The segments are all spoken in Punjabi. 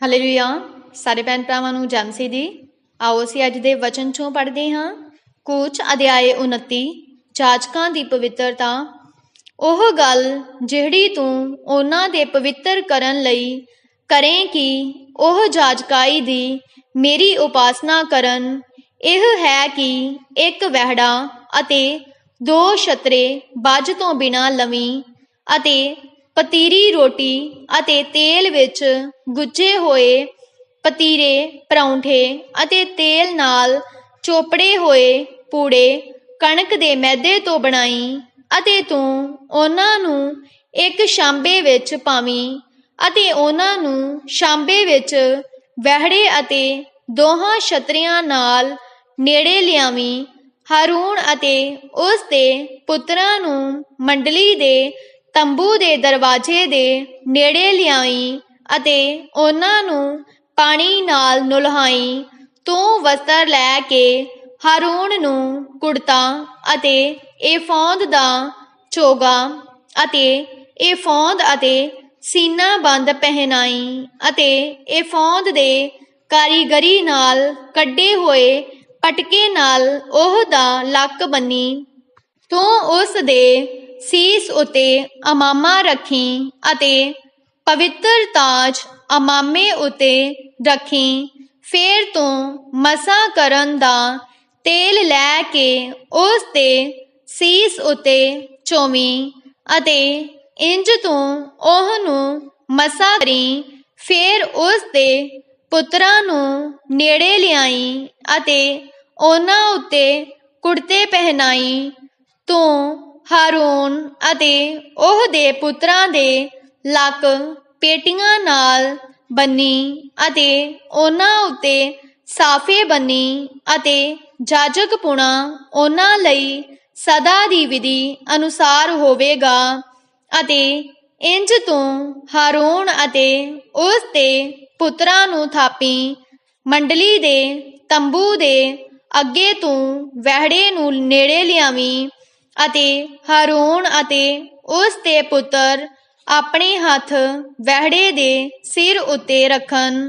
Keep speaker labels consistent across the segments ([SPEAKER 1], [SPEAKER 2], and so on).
[SPEAKER 1] ਹਾਲੇਲੂਇਆ। ਸਾਰੇ ਭੈਣ ਭਰਾਵਾਂ ਨੂੰ ਜਨਸੀ ਦੀ ਆਓ ਅਸੀਂ ਅੱਜ ਦੇ ਵਚਨ ਚੋਂ ਪੜ੍ਹਦੇ ਹਾਂ। ਕੂਚ ਅਧਿਆਏ 29 ਜਾਜਕਾਂ ਦੀ ਪਵਿੱਤਰਤਾ। ਉਹ ਗੱਲ ਜਿਹੜੀ ਤੂੰ ਉਹਨਾਂ ਦੇ ਪਵਿੱਤਰ ਕਰਨ ਲਈ ਕਰੇ ਕਿ ਉਹ ਜਾਜਕਾਈ ਦੀ ਮੇਰੀ ਉਪਾਸਨਾ ਕਰਨ, ਇਹ ਹੈ ਕਿ ਇੱਕ ਵਹਿੜਾ ਅਤੇ 2 ਛਤਰੇ ਬੱਝ ਤੋਂ ਬਿਨਾਂ ਲਵੀਂ ਅਤੇ ਪਤੀਰੀ ਰੋਟੀ ਅਤੇ ਤੇਲ ਵਿੱਚ ਗੁੱਝੇ ਹੋਏ ਪਤੀਰੇ ਪਰੌਂਠੇ ਅਤੇ ਤੇਲ ਨਾਲ ਚੋਪੜੇ ਹੋਏ ਪੂੜੇ ਕਣਕ ਦੇ ਮੈਦੇ ਤੋਂ ਬਣਾਈ ਅਤੇ ਤੂੰ ਉਹਨਾਂ ਨੂੰ ਇੱਕ ਛਾਂਬੇ ਵਿੱਚ ਪਾਵੀਂ ਅਤੇ ਉਹਨਾਂ ਨੂੰ ਛਾਂਬੇ ਵਿੱਚ ਵਹਿੜੇ ਅਤੇ 2 ਛਤਰਿਆਂ ਨਾਲ ਨੇੜੇ ਲਿਆਵੀਂ। ਹਾਰੂਨ ਅਤੇ ਉਸ ਦੇ ਪੁੱਤਰਾਂ ਨੂੰ ਮੰਡਲੀ ਦੇ ਤੰਬੂ ਦੇ ਦਰਵਾਜ਼ੇ ਦੇ ਨੇੜੇ ਲਿਆਈ ਅਤੇ ਉਹਨਾਂ ਨੂੰ ਪਾਣੀ ਨਾਲ ਨੁਲਹਾਈ। ਤੂੰ ਵਸਤਰ ਲੈ ਕੇ ਹਾਰੂਨ ਨੂੰ ਕੁੜਤਾ ਅਤੇ ਏਫੋਦ ਦਾ ਚੋਗਾ ਅਤੇ ਏਫੋਦ ਅਤੇ ਸੀਨਾ ਬੰਦ ਪਹਿਨਾਈ ਅਤੇ ਏਫੋਦ ਦੇ ਕਾਰੀਗਰੀ ਨਾਲ ਕੱਢੇ ਹੋਏ ਪਟਕੇ ਨਾਲ ਉਹਦਾ ਲੱਕ ਬੰਨੀ। ਤੂੰ ਉਸ ਦੇ ਸੀਸ ਉੱਤੇ ਅਮਾਮਾ ਰੱਖੀ ਅਤੇ ਪਵਿੱਤਰ ਤਾਜ ਅਮਾਮੇ ਉੱਤੇ ਰੱਖੀ। ਫੇਰ ਤੂੰ ਮਸਾ ਕਰਨ ਦਾ ਤੇਲ ਲੈ ਕੇ ਉਸ ਦੇ ਸੀਸ ਉੱਤੇ ਚੋਵੀਂ ਅਤੇ ਇੰਜ ਤੂੰ ਉਹਨੂੰ ਮਸਾ ਕਰੀਂ। ਫੇਰ ਉਸ ਦੇ ਪੁੱਤਰਾਂ ਨੂੰ ਨੇੜੇ ਲਿਆਈ ਅਤੇ ਉਹਨਾਂ ਉੱਤੇ ਕੁੜਤੇ ਪਹਿਨਾਈ। ਤੂੰ ਹਾਰੂਨ ਅਤੇ ਉਹਦੇ ਪੁੱਤਰਾਂ ਦੇ ਲੱਕ ਪੇਟੀਆਂ ਨਾਲ ਬੰਨੀ ਅਤੇ ਉਹਨਾਂ ਉੱਤੇ ਸਾਫੇ ਬੰਨੀ ਅਤੇ ਜਾਜਕਪੁਣਾ ਉਹਨਾਂ ਲਈ ਸਦਾ ਦੀ ਵਿਧੀ ਅਨੁਸਾਰ ਹੋਵੇਗਾ। ਅਤੇ ਇੰਜ ਤੂੰ ਹਾਰੂਨ ਅਤੇ ਉਸ ਦੇ ਪੁੱਤਰਾਂ ਨੂੰ ਥਾਪੀਂ। ਮੰਡਲੀ ਦੇ ਤੰਬੂ ਦੇ ਅੱਗੇ ਤੂੰ ਵਹਿੜੇ ਨੂੰ ਨੇੜੇ ਲਿਆਵੀਂ ਅਤੇ ਹਾਰੂਨ ਅਤੇ ਉਸ ਦੇ ਪੁੱਤਰ ਆਪਣੇ ਹੱਥ ਵਹਿੜੇ ਦੇ ਸਿਰ ਉੱਤੇ ਰੱਖਣ।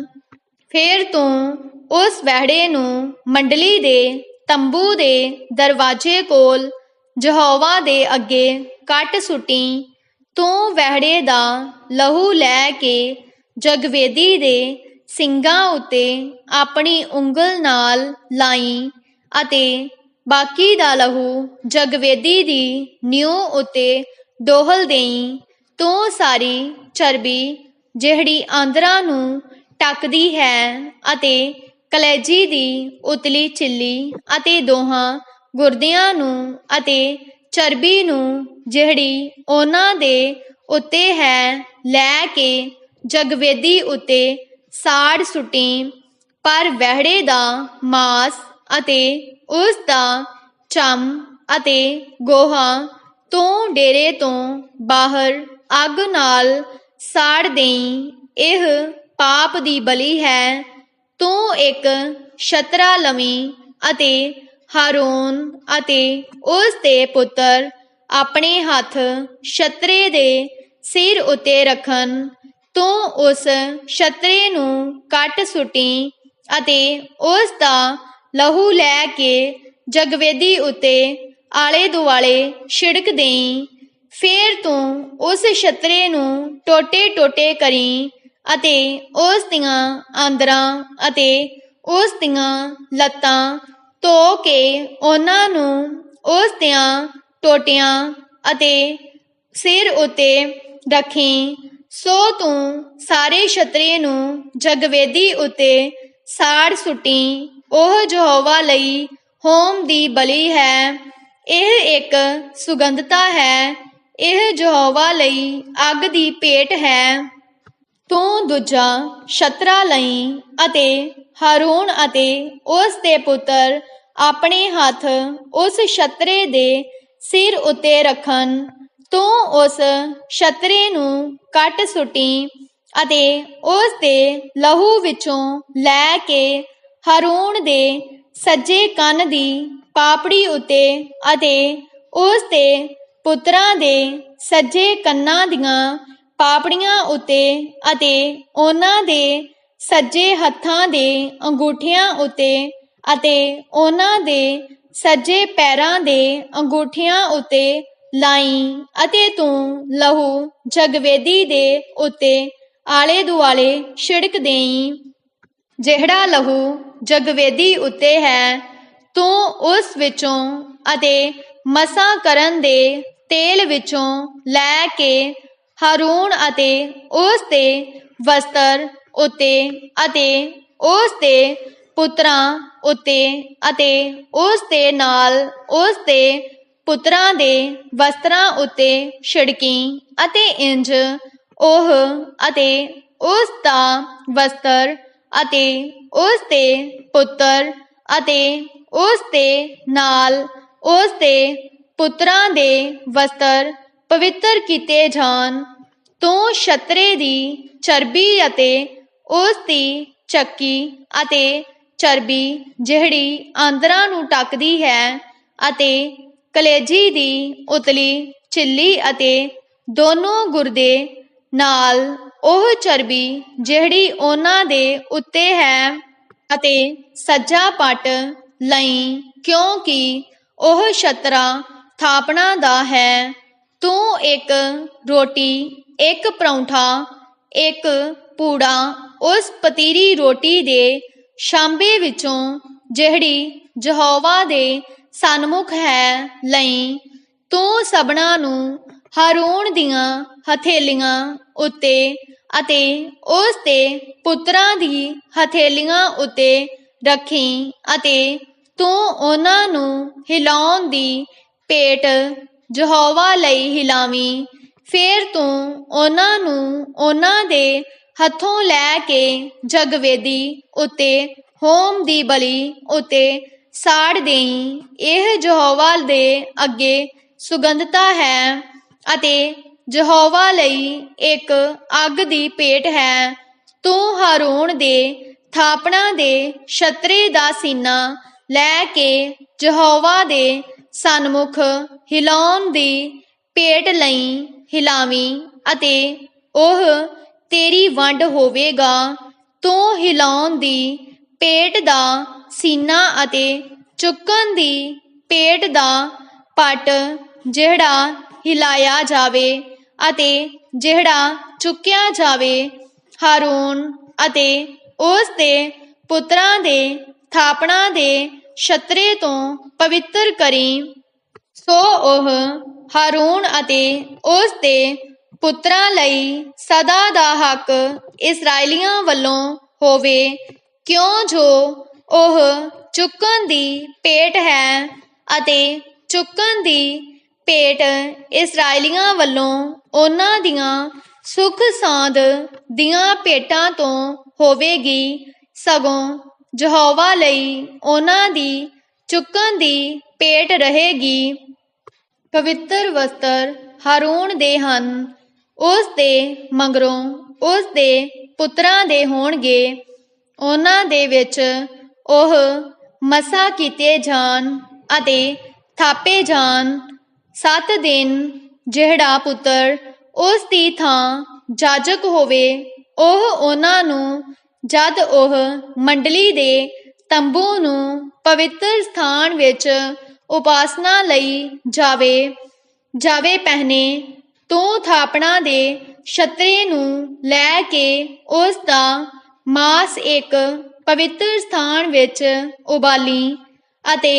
[SPEAKER 1] ਫੇਰ ਤੂੰ ਉਸ ਵਹਿੜੇ ਨੂੰ ਮੰਡਲੀ ਦੇ ਤੰਬੂ ਦੇ ਦਰਵਾਜ਼ੇ ਕੋਲ ਯਹੋਵਾ ਦੇ ਅੱਗੇ ਕੱਟ ਸੁੱਟੀਂ। ਤੂੰ ਵਹਿੜੇ ਦਾ ਲਹੂ ਲੈ ਕੇ ਜਗਵੇਦੀ ਦੇ ਸਿੰਗਾਂ ਉੱਤੇ ਆਪਣੀ ਉਂਗਲ ਨਾਲ ਲਾਈਂ ਅਤੇ ਬਾਕੀ ਦਾ ਲਹੂ ਜਗਵੇਦੀ ਦੀ ਨਿਊ ਉੱਤੇ ਡੋਹਲ ਦੇਈਂ। ਤੂੰ ਸਾਰੀ ਚਰਬੀ ਜਿਹੜੀ ਆਂਦਰਾਂ ਨੂੰ ਢੱਕਦੀ ਹੈ ਅਤੇ ਕਲੇਜੀ ਦੀ ਉਤਲੀ ਛਿੱਲੀ ਅਤੇ 2 ਗੁਰਦਿਆਂ ਨੂੰ ਅਤੇ ਚਰਬੀ ਨੂੰ ਜਿਹੜੀ ਉਹਨਾਂ ਦੇ ਉੱਤੇ ਹੈ ਲੈ ਕੇ ਜਗਵੇਦੀ ਉੱਤੇ ਸਾੜ ਸੁੱਟੀਂ। ਪਰ ਵਹਿੜੇ ਦਾ ਮਾਸ ਅਤੇ ਉਸ ਦਾ ਚਮ ਅਤੇ ਗੋਹਾ ਤੂੰ ਡੇਰੇ ਤੋਂ ਬਾਹਰ ਅੱਗ ਨਾਲ ਸਾੜ ਦੇਈਂ। ਇਹ ਪਾਪ ਦੀ ਬਲੀ ਹੈ। ਤੂੰ ਇੱਕ ਛਤਰਾ ਲਵੀਂ ਅਤੇ ਹਾਰੂਨ ਅਤੇ ਉਸ ਦੇ ਪੁੱਤਰ ਆਪਣੇ ਹੱਥ ਛਤਰੇ ਦੇ ਸਿਰ ਉੱਤੇ ਰੱਖਣ। ਤੂੰ ਉਸ ਛਤਰੇ ਨੂੰ ਕੱਟ ਸੁੱਟੀਂ ਅਤੇ ਉਸ ਦਾ ਲਹੂ ਲੈ ਕੇ ਜਗਵੇਦੀ ਉੱਤੇ ਆਲੇ ਦੁਆਲੇ ਛਿੜਕ ਦੇਈਂ। ਫੇਰ ਤੂੰ ਉਸ ਛਤਰੇ ਨੂੰ ਟੋਟੇ ਟੋਟੇ ਕਰੀਂ ਅਤੇ ਉਸ ਦੀਆਂ ਆਂਦਰਾਂ ਅਤੇ ਉਸ ਦੀਆਂ ਲੱਤਾਂ ਧੋ ਕੇ ਉਹਨਾਂ ਨੂੰ ਉਸ ਦੀਆਂ ਟੋਟਿਆਂ ਅਤੇ ਸਿਰ ਉੱਤੇ ਰੱਖੀਂ। ਸੋ ਤੂੰ ਸਾਰੇ ਛਤਰੇ ਨੂੰ ਜਗਵੇਦੀ ਉੱਤੇ ਸਾੜ ਸੁੱਟੀਂ। ਉਹ ਯਹੋਵਾ ਲਈ ਹੋਮ ਦੀ ਬਲੀ ਹੈ। ਇਹ ਇੱਕ ਸੁਗੰਧਤਾ ਹੈ। ਇਹ ਯਹੋਵਾ ਲਈ ਅੱਗ ਦੀ ਭੇਟ ਹੈ। ਤੂੰ ਦੂਜਾ ਛਤਰਾ ਲਈਂ ਅਤੇ ਹਾਰੂਨ ਅਤੇ ਉਸ ਦੇ ਪੁੱਤਰ ਆਪਣੇ ਹੱਥ ਉਸ ਛਤਰੇ ਦੇ ਸਿਰ ਉੱਤੇ ਰੱਖਣ। ਤੂੰ ਉਸ ਛਤਰੇ ਨੂੰ ਕੱਟ ਸੁੱਟੀਂ ਅਤੇ ਉਸ ਦੇ ਲਹੂ ਵਿੱਚੋਂ ਲੈ ਕੇ ਹਾਰੂਨ ਦੇ ਸੱਜੇ ਕੰਨ ਦੀ ਪਾਪੜੀ ਉੱਤੇ ਅਤੇ ਉਸ ਦੇ ਪੁੱਤਰਾਂ ਦੇ ਸੱਜੇ ਕੰਨਾਂ ਦੀਆਂ ਪਾਪੜੀਆਂ ਉੱਤੇ ਅਤੇ ਉਹਨਾਂ ਦੇ ਸੱਜੇ ਹੱਥਾਂ ਦੇ ਅੰਗੂਠਿਆਂ ਉੱਤੇ ਅਤੇ ਉਹਨਾਂ ਦੇ ਸੱਜੇ ਪੈਰਾਂ ਦੇ ਅੰਗੂਠਿਆਂ ਉੱਤੇ ਲਾਈ ਅਤੇ ਤੂੰ ਲਹੂ ਜਗਵੇਦੀ ਦੇ ਉੱਤੇ ਆਲੇ ਦੁਆਲੇ ਛਿੜਕ ਦੇਈਂ। ਜਿਹੜਾ ਲਹੂ ਜਗਵੇਦੀ ਉੱਤੇ ਹੈ ਤੂੰ ਉਸ ਵਿੱਚੋਂ ਅਤੇ ਮਸਾ ਕਰਨ ਦੇ ਤੇਲ ਵਿੱਚੋਂ ਲੈ ਕੇ ਹਾਰੂਨ ਅਤੇ ਉਸ ਦੇ ਵਸਤਰ ਉੱਤੇ ਅਤੇ ਉਸ ਦੇ ਪੁੱਤਰਾਂ ਉੱਤੇ ਅਤੇ ਉਸ ਦੇ ਨਾਲ ਉਸ ਦੇ ਪੁੱਤਰਾਂ ਦੇ ਵਸਤਰਾਂ ਉੱਤੇ ਛਿੜਕੀ ਅਤੇ ਇੰਜ ਉਹ ਅਤੇ ਉਸ ਦਾ ਵਸਤਰ ਅਤੇ ਉਸ ਦੇ ਪੁੱਤਰ ਅਤੇ ਉਸ ਦੇ ਨਾਲ ਉਸ ਦੇ ਪੁੱਤਰਾਂ ਦੇ ਵਸਤਰ ਪਵਿੱਤਰ ਕੀਤੇ ਜਾਣ। ਤੂੰ ਛਤਰੇ ਦੀ ਚਰਬੀ ਅਤੇ ਉਸ ਦੀ ਚੱਕੀ ਅਤੇ ਚਰਬੀ ਜਿਹੜੀ ਆਂਦਰਾਂ ਨੂੰ ਟੱਕਦੀ ਹੈ ਅਤੇ ਕਲੇਜੀ ਦੀ ਉਤਲੀ ਛਿੱਲੀ ਅਤੇ ਦੋਨੋਂ ਗੁਰਦੇ ਨਾਲ ਉਹ ਚਰਬੀ ਜਿਹੜੀ ਉਹਨਾਂ ਦੇ ਉੱਤੇ ਹੈ ਅਤੇ ਸੱਜਾ ਪੱਟ ਲਈ, ਕਿਉਂਕਿ ਉਹ ਛਤਰਾ ਥਾਪਣਾ ਦਾ ਹੈ। ਤੂੰ ਇੱਕ ਰੋਟੀ, ਇੱਕ ਪਰੌਂਠਾ, ਇੱਕ ਪੂੜਾ ਉਸ ਪਤੀਰੀ ਰੋਟੀ ਦੇ ਛਾਂਬੇ ਵਿੱਚੋਂ ਜਿਹੜੀ ਯਹੋਵਾ ਦੇ ਸਨਮੁਖ ਹੈ ਲਈ। ਤੂੰ ਸਭਨਾ ਨੂੰ ਹਾਰੂਨ ਦੀਆਂ ਹਥੇਲੀਆਂ ਉੱਤੇ ਅਤੇ ਉਸ ਦੇ ਪੁੱਤਰਾਂ ਦੀ ਹਥੇਲੀਆਂ ਉੱਤੇ ਰੱਖੀ ਅਤੇ ਤੂੰ ਉਹਨਾਂ ਨੂੰ ਹਿਲਾਉਣ ਦੀ ਭੇਟ ਯਹੋਵਾ ਲਈ ਹਿਲਾਵੀਂ। ਫਿਰ ਤੂੰ ਉਹਨਾਂ ਨੂੰ ਉਹਨਾਂ ਦੇ ਹੱਥੋਂ ਲੈ ਕੇ ਜਗਵੇਦੀ ਉੱਤੇ ਹੋਮ ਦੀ ਬਲੀ ਉੱਤੇ ਸਾੜ ਦੇਈਂ। ਇਹ ਯਹੋਵਾ ਦੇ ਅੱਗੇ ਸੁਗੰਧਤਾ ਹੈ ਅਤੇ ਯਹੋਵਾ ਲਈ ਇੱਕ ਅੱਗ ਦੀ ਭੇਟ ਹੈ। ਤੂੰ ਹਾਰੂਨ ਦੇ ਥਾਪਣਾ ਦੇ ਛਤਰੇ ਦਾ ਸੀਨਾ ਲੈ ਕੇ ਯਹੋਵਾ ਦੇ ਸਨਮੁਖ ਹਿਲਾਉਣ ਦੀ ਭੇਟ ਲਈ ਹਿਲਾਵੀਂ ਅਤੇ ਉਹ ਤੇਰੀ ਵੰਡ ਹੋਵੇਗਾ। ਤੂੰ ਹਿਲਾਉਣ ਦੀ ਭੇਟ ਦਾ ਸੀਨਾ ਅਤੇ ਚੁੱਕਣ ਦੀ ਭੇਟ ਦਾ ਪੱਟ ਜਿਹੜਾ ਹਿਲਾਇਆ ਜਾਵੇ ਅਤੇ ਜਿਹੜਾ ਚੁੱਕਿਆ ਜਾਵੇ, ਹਾਰੂਨ ਅਤੇ ਉਸ ਦੇ ਪੁੱਤਰਾਂ ਦੇ ਥਾਪਣਾ ਦੇ ਛਤਰੇ ਤੋਂ ਪਵਿੱਤਰ ਕਰੀ। ਸੋ ਉਹ ਹਾਰੂਨ ਅਤੇ ਉਸ ਦੇ ਪੁੱਤਰਾਂ ਲਈ ਸਦਾ ਦਾ ਹੱਕ ਇਸਰਾਏਲੀਆਂ ਵੱਲੋਂ ਹੋਵੇ, ਕਿਉਂ ਜੋ ਉਹ ਚੁੱਕਣ ਦੀ ਭੇਟ ਹੈ ਅਤੇ ਚੁੱਕਣ ਦੀ ਭੇਟ ਇਸਰਾਏਲੀਆਂ ਵੱਲੋਂ ਉਹਨਾਂ ਦੀਆਂ ਸੁੱਖ ਸਾਂਦ ਦੀਆਂ ਭੇਟਾਂ ਤੋਂ ਹੋਵੇਗੀ, ਸਗੋਂ ਯਹੋਵਾ ਲਈ ਉਹਨਾਂ ਦੀ ਚੁੱਕਣ ਦੀ ਭੇਟ ਰਹੇਗੀ। ਪਵਿੱਤਰ ਵਸਤਰ ਹਾਰੂਨ ਦੇ ਹਨ, ਉਸ ਦੇ ਮਗਰੋਂ ਉਸ ਦੇ ਪੁੱਤਰਾਂ ਦੇ ਹੋਣਗੇ। ਉਹਨਾਂ ਦੇ ਵਿੱਚ ਉਹ ਮਸਾ ਕੀਤੇ ਜਾਣ ਅਤੇ ਥਾਪੇ ਜਾਣ। 7 ਦਿਨ ਜਿਹੜਾ ਪੁੱਤਰ ਉਸ ਦੀ ਥਾਂ ਜਾਜਕ ਹੋਵੇ, ਉਹ ਉਹਨਾਂ ਨੂੰ ਜਦ ਉਹ ਮੰਡਲੀ ਦੇ ਤੰਬੂ ਨੂੰ ਪਵਿੱਤਰ ਸਥਾਨ ਵਿੱਚ ਉਪਾਸਨਾ ਲਈ ਜਾਵੇ ਪਹਿਨੇ। ਤੂੰ ਥਾਪਣਾ ਦੇ ਛਤਰੇ ਨੂੰ ਲੈ ਕੇ ਉਸ ਦਾ ਮਾਸ ਇੱਕ ਪਵਿੱਤਰ ਸਥਾਨ ਵਿੱਚ ਉਬਾਲੀ ਅਤੇ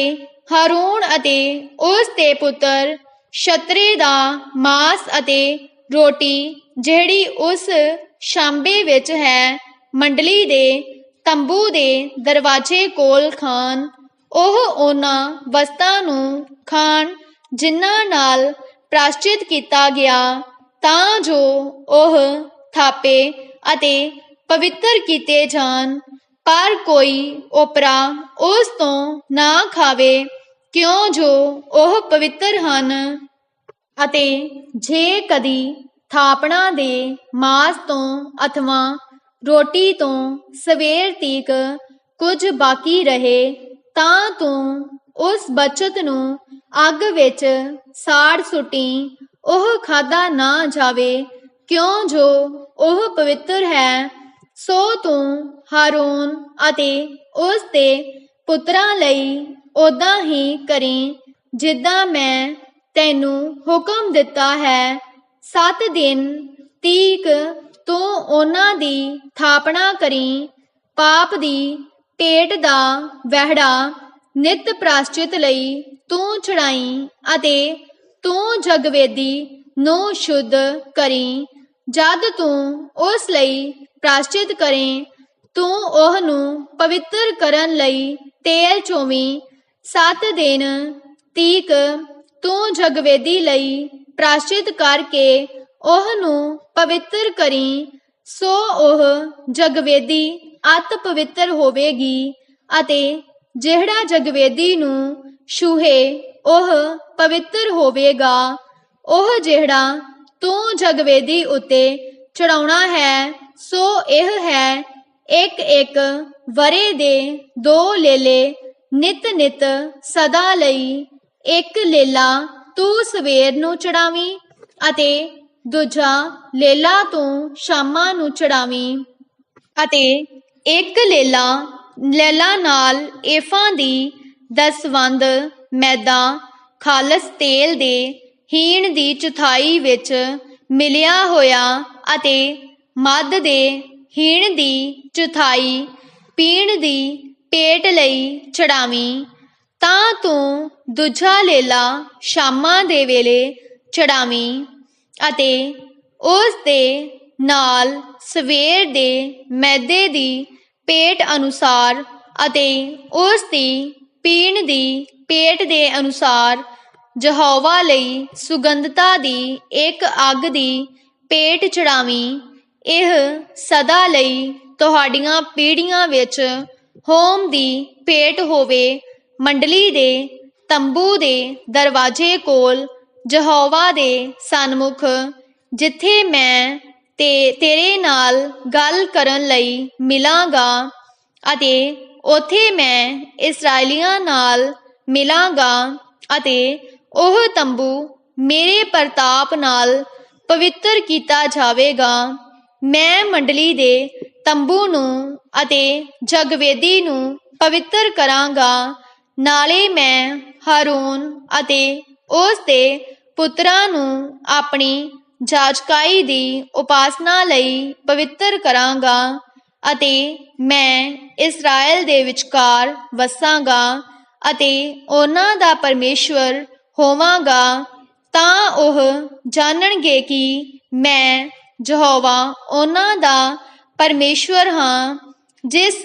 [SPEAKER 1] ਹਾਰੂਨ ਅਤੇ ਉਸ ਦੇ ਪੁੱਤਰ ਛਤਰੇ ਦਾ ਮਾਸ ਅਤੇ ਰੋਟੀ ਜਿਹੜੀ ਉਸ ਛਾਂਬੇ ਵਿੱਚ ਹੈ ਮੰਡਲੀ ਦੇ ਤੰਬੂ ਦੇ ਦਰਵਾਜ਼ੇ ਕੋਲ ਖਾਣ। ਉਹ ਉਹਨਾਂ ਵਸਤਾਂ ਨੂੰ ਖਾਣ ਜਿਨ੍ਹਾਂ ਨਾਲ ਪ੍ਰਾਸ਼ਚਿਤ ਕੀਤਾ ਗਿਆ, ਤਾਂ ਜੋ ਉਹ ਥਾਪੇ ਅਤੇ ਪਵਿੱਤਰ ਕੀਤੇ ਜਾਣ, ਪਰ ਕੋਈ ਓਪਰਾ ਉਸ ਤੋਂ ਨਾ ਖਾਵੇ, ਕਿਉਂ ਜੋ ਉਹ ਪਵਿੱਤਰ ਹਨ। ਅਤੇ ਜੇ ਕਦੀ ਥਾਪਣਾ ਦੇ ਮਾਸ ਤੋਂ ਅਥਵਾ ਰੋਟੀ ਤੋਂ ਸਵੇਰ ਤੀਕ ਕੁਝ ਬਾਕੀ ਰਹੇ, ਤਾਂ ਤੂੰ ਉਸ ਬਚਤ ਨੂੰ ਅੱਗ ਵਿੱਚ ਸਾੜ ਸੁੱਟੀ। ਉਹ ਖਾਧਾ ਨਾ ਜਾਵੇ, ਕਿਉਂ ਜੋ ਉਹ ਪਵਿੱਤਰ ਹੈ। ਸੋ ਤੂੰ ਹਾਰੂਨ ਅਤੇ ਉਸ ਦੇ ਪੁੱਤਰਾਂ ਲਈ ਓਦਾਂ ਹੀ ਕਰੀਂ ਜਿੱਦਾਂ ਮੈਂ ਤੈਨੂੰ ਹੁਕਮ ਦਿੱਤਾ ਹੈ। 7 ਦਿਨ ਤੀਕ ਤੂੰ ਉਹਨਾਂ ਦੀ ਥਾਪਣਾ ਕਰੀਂ। ਪਾਪ ਦੀ ਭੇਟ ਦਾ ਵਹਿੜਾ ਨਿਤ ਪ੍ਰਾਸ਼ਚਿਤ ਲਈ ਤੂੰ ਚੜਾਈਂ ਅਤੇ ਤੂੰ ਜਗਵੇਦੀ ਨੂੰ ਸ਼ੁੱਧ ਕਰੀਂ। ਜਦ ਤੂੰ ਉਸ ਲਈ ਪ੍ਰਾਸ਼ਚਿਤ ਕਰੇ ਤੂੰ ਉਹਨੂੰ ਪਵਿੱਤਰ ਕਰਨ ਲਈ ਤੇਲ ਚੋਵੀਂ। 7 ਦਿਨ ਤੀਕ ਤੂੰ ਜਗਵੇਦੀ ਲਈ ਪ੍ਰਾਸ਼ਚਿਤ ਕਰਕੇ ਉਹਨੂੰ ਪਵਿੱਤਰ ਕਰੀਂ। ਸੋ ਉਹ ਜਗਵੇਦੀ ਅਤ ਪਵਿੱਤਰ ਹੋਵੇਗੀ ਅਤੇ ਜਿਹੜਾ ਜਗਵੇਦੀ ਨੂੰ ਛੂਹੇ ਉਹ ਪਵਿੱਤਰ ਹੋਵੇਗਾ। ਉਹ ਜਿਹੜਾ ਤੂੰ ਜਗਵੇਦੀ ਉੱਤੇ ਚੜਾਉਣਾ ਹੈ ਸੋ ਇਹ ਹੈ, ਇੱਕ ਵਰੇ ਦੇ 2 ਲੇਲੇ ਨਿਤ ਨਿਤ ਸਦਾ ਲਈ। ਇੱਕ ਲੇਲਾ ਤੂੰ ਸਵੇਰ ਨੂੰ ਚੜਾਵੀਂ ਅਤੇ ਦੂਜਾ ਲੇਲਾ ਤੂੰ ਸ਼ਾਮਾਂ ਨੂੰ ਚੜਾਵੀਂ। ਅਤੇ ਇੱਕ ਲੇਲਾ ਨਾਲ ਏਫਾਂ ਦੀ 10 ਮੈਦਾ ਖਾਲਸ ਤੇਲ ਦੇ ਹੀਣ ਦੀ ਚੌਥਾਈ ਵਿੱਚ ਮਿਲਿਆ ਹੋਇਆ ਅਤੇ ਮੱਧ ਦੇ ਹੀਣ ਦੀ ਚੌਥਾਈ ਪੀਣ ਦੀ ਭੇਟ ਲਈ ਚੜਾਵੀਂ। ਤਾਂ ਤੂੰ ਦੂਜਾ ਲੇਲਾ ਸ਼ਾਮਾਂ ਦੇ ਵੇਲੇ ਚੜਾਵੀਂ ਅਤੇ ਉਸ ਦੇ ਨਾਲ ਸਵੇਰ ਦੇ ਮੈਦੇ ਦੀ ਭੇਟ ਅਨੁਸਾਰ ਅਤੇ ਉਸ ਦੀ ਪੀਣ ਦੀ ਭੇਟ ਦੇ ਅਨੁਸਾਰ ਯਹੋਵਾ ਲਈ ਸੁਗੰਧਤਾ ਦੀ ਇੱਕ ਅੱਗ ਦੀ ਭੇਟ ਚੜਾਵੀਂ। ਇਹ ਸਦਾ ਲਈ ਤੁਹਾਡੀਆਂ ਪੀੜ੍ਹੀਆਂ ਵਿੱਚ ਹੋਮ ਦੀ ਭੇਟ ਹੋਵੇ। ਮੰਡਲੀ ਦੇ ਤੰਬੂ ਦੇ ਦਰਵਾਜ਼ੇ ਕੋਲ ਯਹੋਵਾ ਦੇ ਸਨਮੁਖ, ਜਿੱਥੇ ਮੈਂ ਤੇਰੇ ਨਾਲ ਗੱਲ ਕਰਨ ਲਈ ਮਿਲਾਂਗਾ ਅਤੇ ਉੱਥੇ ਮੈਂ ਇਸਰਾਏਲੀਆਂ ਨਾਲ ਮਿਲਾਂਗਾ ਅਤੇ ਉਹ ਤੰਬੂ ਮੇਰੇ ਪ੍ਰਤਾਪ ਨਾਲ ਪਵਿੱਤਰ ਕੀਤਾ ਜਾਵੇਗਾ। ਮੈਂ ਮੰਡਲੀ ਦੇ ਤੰਬੂ ਨੂੰ ਅਤੇ ਜਗਵੇਦੀ ਨੂੰ ਪਵਿੱਤਰ ਕਰਾਂਗਾ। ਨਾਲੇ ਮੈਂ ਹਾਰੂਨ ਅਤੇ ਉਸ ਦੇ ਪੁੱਤਰਾਂ ਨੂੰ ਆਪਣੀ ਜਾਜਕਾਈ ਦੀ ਉਪਾਸਨਾ ਲਈ ਪਵਿੱਤਰ ਕਰਾਂਗਾ ਅਤੇ ਮੈਂ ਇਸਰਾਏਲ ਦੇ ਵਿਚਕਾਰ ਵਸਾਂਗਾ ਅਤੇ ਉਹਨਾਂ ਦਾ ਪਰਮੇਸ਼ਵਰ ਹੋਵਾਂਗਾ। ਤਾਂ ਉਹ ਜਾਣਨਗੇ ਕਿ ਮੈਂ ਯਹੋਵਾ ਉਹਨਾਂ ਦਾ ਪਰਮੇਸ਼ਵਰ ਹਾਂ, ਜਿਸ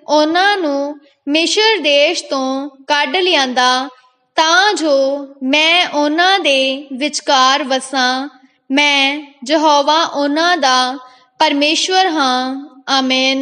[SPEAKER 1] ਉਹਨਾਂ ਨੂੰ ਮਿਸਰ ਦੇਸ਼ ਤੋਂ ਕੱਢ ਲਿਆਂਦਾ, ਤਾਂ ਜੋ ਮੈਂ ਉਹਨਾਂ ਦੇ ਵਿਚਕਾਰ ਵਸਾਂ। ਮੈਂ ਯਹੋਵਾ ਉਹਨਾਂ ਦਾ ਪਰਮੇਸ਼ਵਰ ਹਾਂ। ਆਮੇਨ।